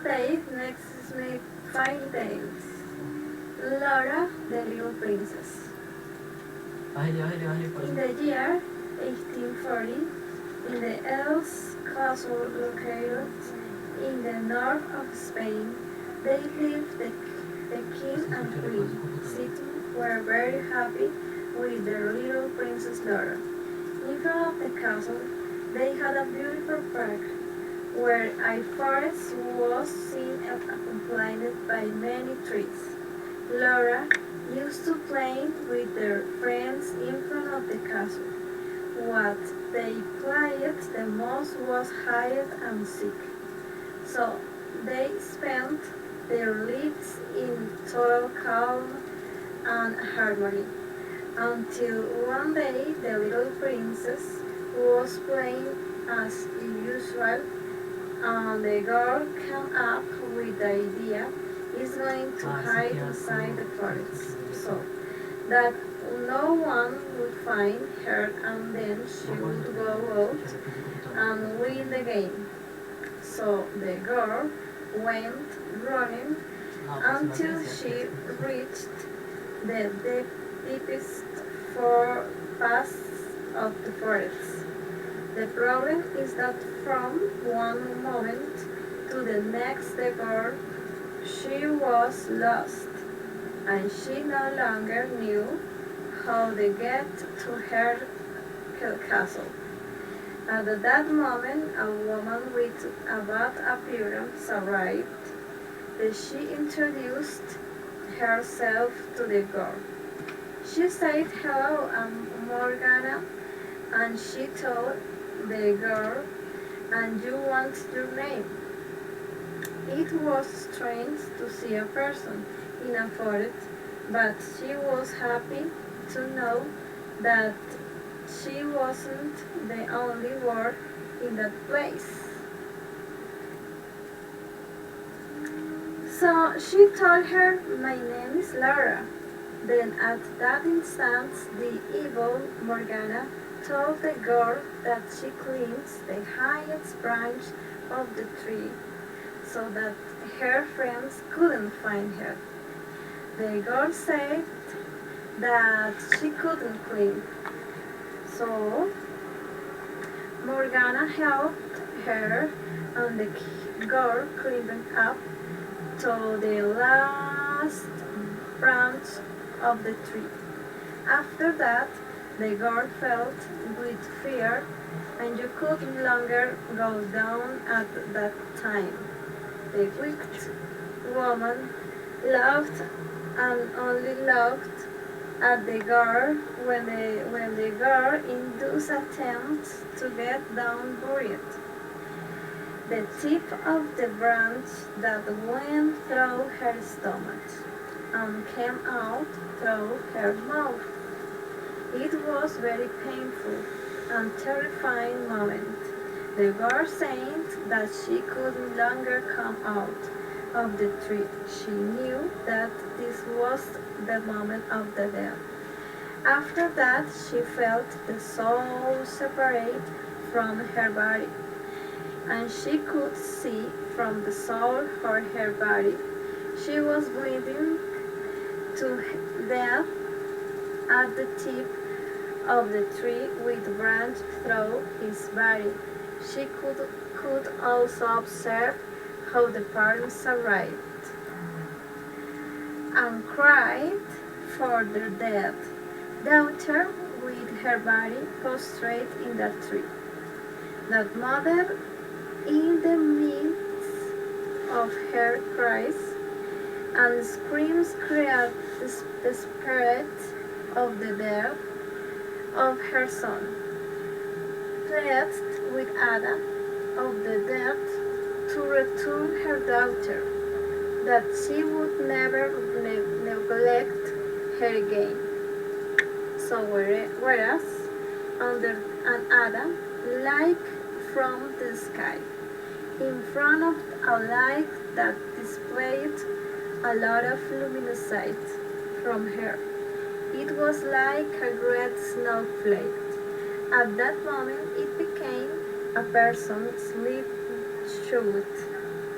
page next Smith Fairy Tales. Laura, the Little Princess. In the year 1840, in the Elves castle located in the north of Spain, they lived the king and queen. City were very happy with their little princess Laura. In front of the castle, they had a beautiful park where a forest was seen accompanied by many trees. Laura used to play with their friends in front of the castle. What they played the most was hide and seek. So they spent their lives in total calm and harmony until one day the little princess was playing as usual and the girl came up with the idea is going to hide inside the forest so that no one would find her and then she would go out and win the game. So the girl went running until she reached the deepest pass of the forest. The problem is that from one moment to the next the girl she was lost and she no longer knew how to get to her castle. At that moment, a woman with a bad appearance arrived. She introduced herself to the girl. She said, "Hello, I'm Morgana," and she told the girl, "And you want your name?" It was strange to see a person in a forest, but she was happy to know that she wasn't the only one in that place. So she told her, "My name is Laura." Then at that instant, the evil Morgana told the girl that she climbed the highest branch of the tree so that her friends couldn't find her. The girl said that she couldn't climb. So Morgana helped her and the girl climbed up to the last branch of the tree. After that, the girl felt with fear and you could no longer go down at that time. The wicked woman laughed and only looked at the girl when the girl induced attempts to get down buried. The tip of the branch that went through her stomach and came out through her mouth. It was very painful and terrifying moment. The girl said that she could no longer come out of the tree. She knew that this was the moment of the death. After that, she felt the soul separate from her body, and she could see from the soul for her body. She was bleeding to death at the tip of the tree with branch through his body. She could also observe how the parents arrived and cried for their dead daughter with her body prostrate in the tree. That mother, in the midst of her cries and screams, cried the spirit of the death of her son, pleased with Ada of the dead to return her daughter, that she would never neglect her again. So whereas under an Ada, like from the sky, in front of a light that displayed a lot of luminosity from her. It was like a great snowflake. At that moment it became a person sleep shut.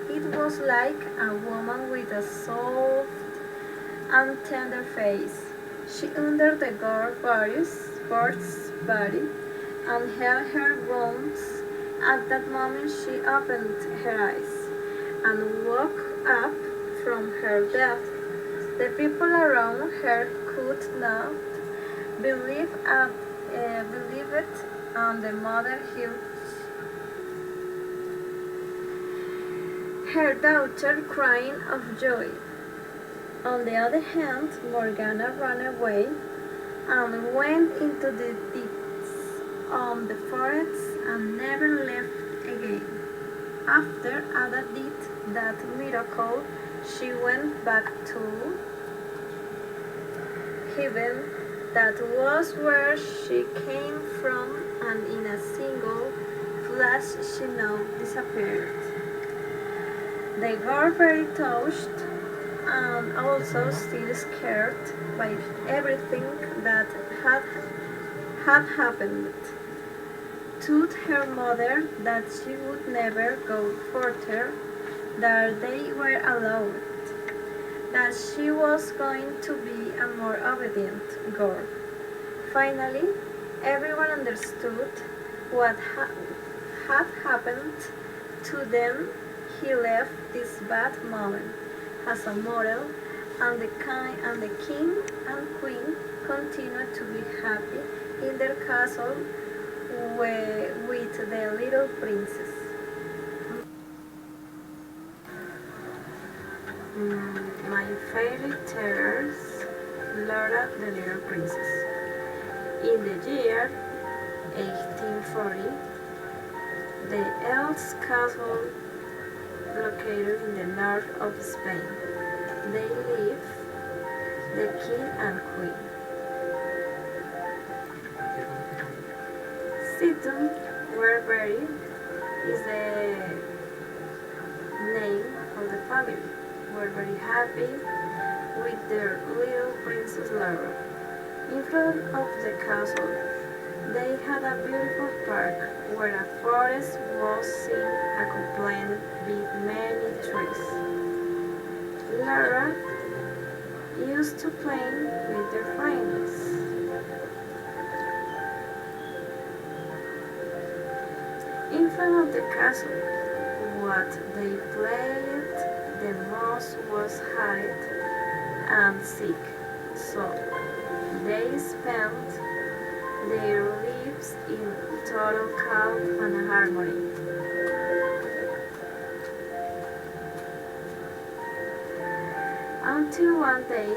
It was like a woman with a soft and tender face. She entered the bird's body and held her wounds. At that moment she opened her eyes and woke up from her death. The people around her could not believe it, and the mother healed her daughter, crying of joy. On the other hand, Morgana ran away and went into the deeps of the forest and never left again. After Ada did that miracle, she went back to heaven. That was where she came from, and in a single flash she now disappeared. They were very touched and also still scared by everything that had happened. Told her mother that she would never go further, that they were alone, that she was going to be a more obedient girl. Finally, everyone understood what had happened to them. He left this bad moment as a model, and the king and queen continued to be happy in their castle with the little princess. My fairy tales, Laura the Little Princess. In the year 1840, the elves' castle located in the north of Spain. They live the king and queen. Seaton Werberry is the name of the family. Were very happy with their little princess Laura. In front of the castle, they had a beautiful park where a forest was seen accompanied with many trees. Laura used to play with their friends. In front of the castle, what they played the most was hide and seek, so they spent their lives in total calm and harmony. Until one day,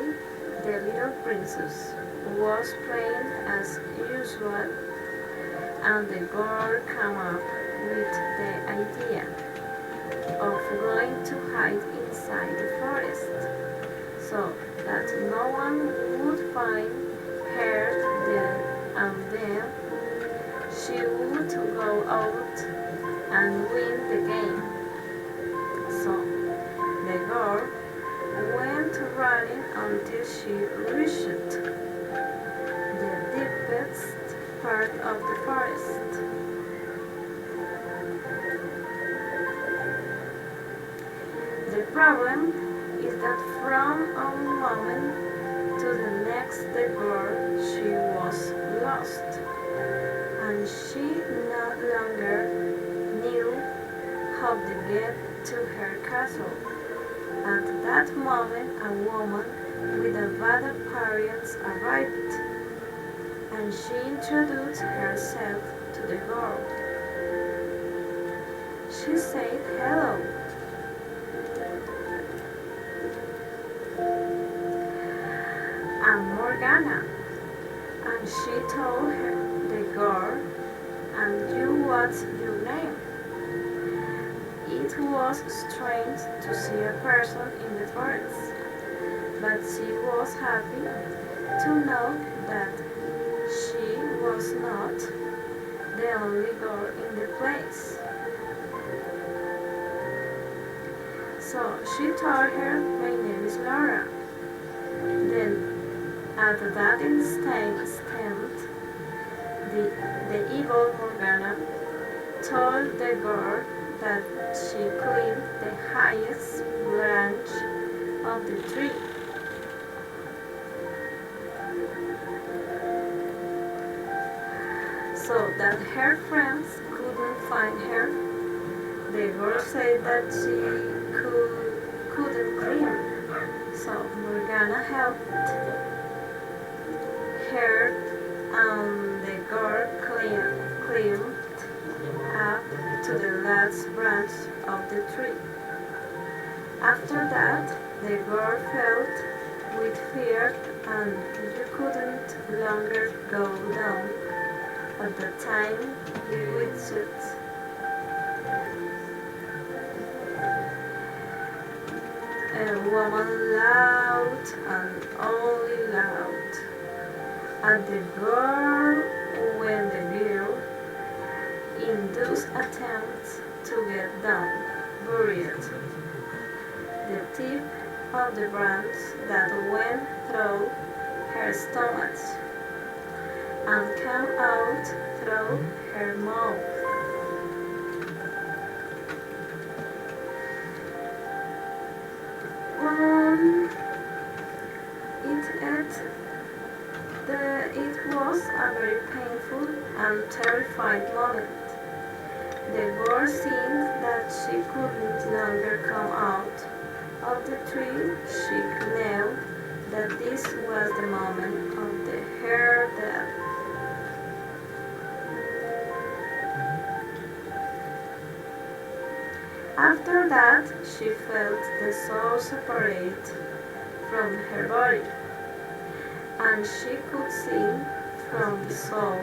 the little princess was playing as usual, and the girl came up with the idea of going to hide inside the forest, so that no one would find her there, and then she would go out and win the game. So the girl went running until she reached the deepest part of the forest. The problem is that from one moment to the next the girl, she was lost, and she no longer knew how to get to her castle. At that moment a woman with a bad appearance arrived, and she introduced herself to the girl. She said hello. I'm Morgana, and she told her, the girl, and you, what's your name? It was strange to see a person in the forest, but she was happy to know that she was not the only girl in the place. So she told her, my name is Laura. Then at that instant, the evil Morgana told the girl that she climbed the highest branch of the tree. So that her friends couldn't find her. The girl said that she couldn't climb. So Morgana helped her, and the girl climbed up to the last branch of the tree. After that, the girl felt with fear and you couldn't longer go down. At the time, you witched. A woman loud and only loud. And the girl when the girl in those attempts to get down, buried the tip of the branch that went through her stomach and came out through her mouth. It was a very painful and terrifying moment. The girl seeing that she could no longer come out of the tree, she knew that this was the moment of her death. After that, she felt the soul separate from her body, and she could see from the soul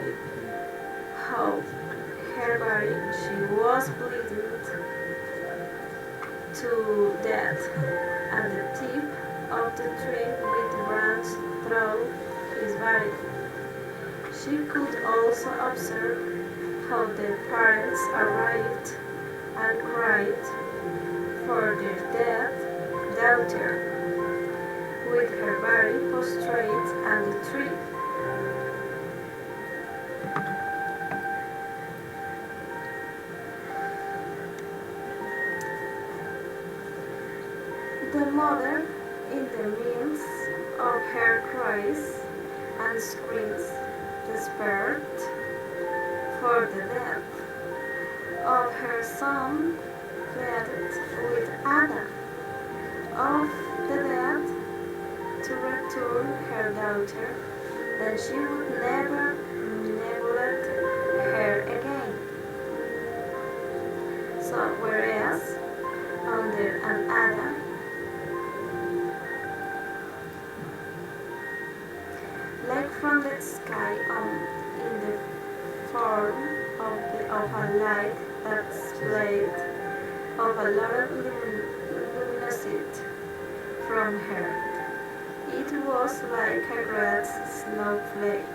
how her body she was bleeding to death at the tip of the tree with the branch through his body. She could also observe how the parents arrived and cried for their dead daughter with her body prostrate at the tree. The mother, in the midst of her cries and screams, despaired for the death of her son, pleaded with Ada of the dead to return her daughter, that she would never neglect her again. So whereas under an Ada like from the sky in the form of a light that splayed of a lot of luminosity from her. It was like a great snowflake.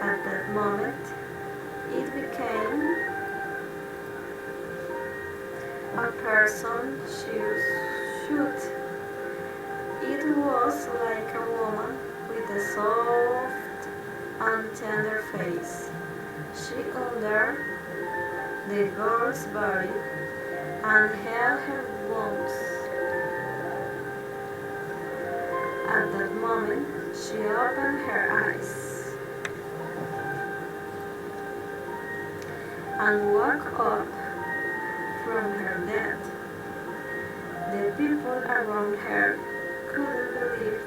At that moment, it became a person shoot. It was like a woman with a soft and tender face. She under the girl's body and held her wounds. At that moment, she opened her eyes and woke up from her death. The people around her couldn't believe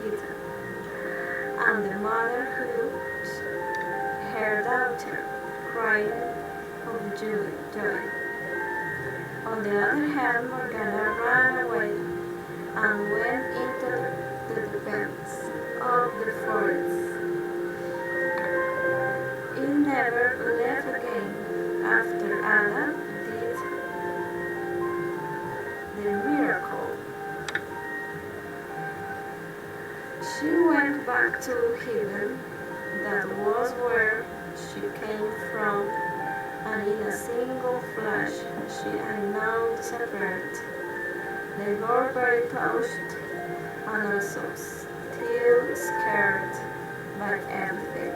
it, and the mother heard her daughter crying of joy. On the other hand, Morgana ran away and went into the depths of the forest. It never left again after Ada did the miracle. She went back to heaven, that was where she came from, and in a single flash she and now disappeared. They were very touched and also still scared by everything.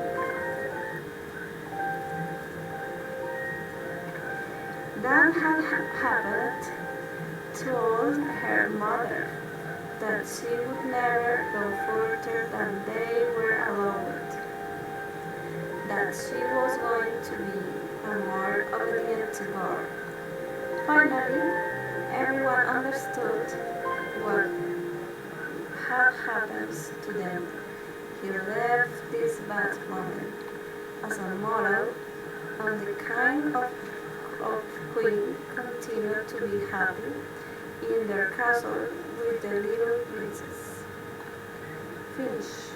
that had happened told her mother that she would never go further than they were allowed, that she was going to be a more obedient girl. Finally, everyone understood what had happened to them. He left this bad moment as a moral, and the kind of queen continued to be happy in their castle with the little princess. Finish.